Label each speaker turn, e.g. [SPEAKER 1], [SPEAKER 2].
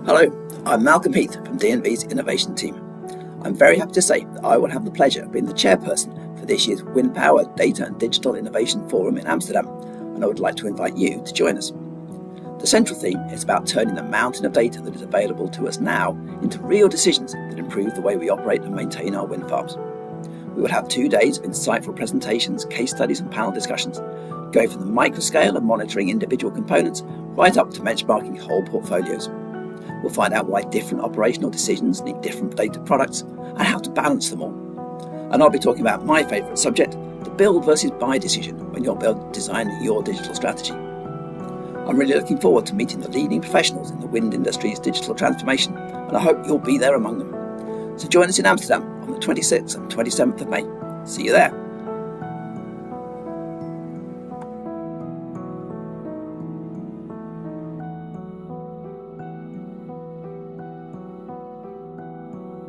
[SPEAKER 1] Hello, I'm Malcolm Heath from DNV's Innovation Team. I'm very happy to say that I will have the pleasure of being the chairperson for this year's Wind Power Data and Digital Innovation Forum in Amsterdam, and I would like to invite you to join us. The central theme is about turning the mountain of data that is available to us now into real decisions that improve the way we operate and maintain our wind farms. We will have 2 days of insightful presentations, case studies and panel discussions, going from the microscale of monitoring individual components right up to benchmarking whole portfolios. We'll find out why different operational decisions need different data products and how to balance them all. And I'll be talking about my favourite subject, the build versus buy decision when you're designing your digital strategy. I'm really looking forward to meeting the leading professionals in the wind industry's digital transformation, and I hope you'll be there among them. So join us in Amsterdam on the 26th and 27th of May. See you there.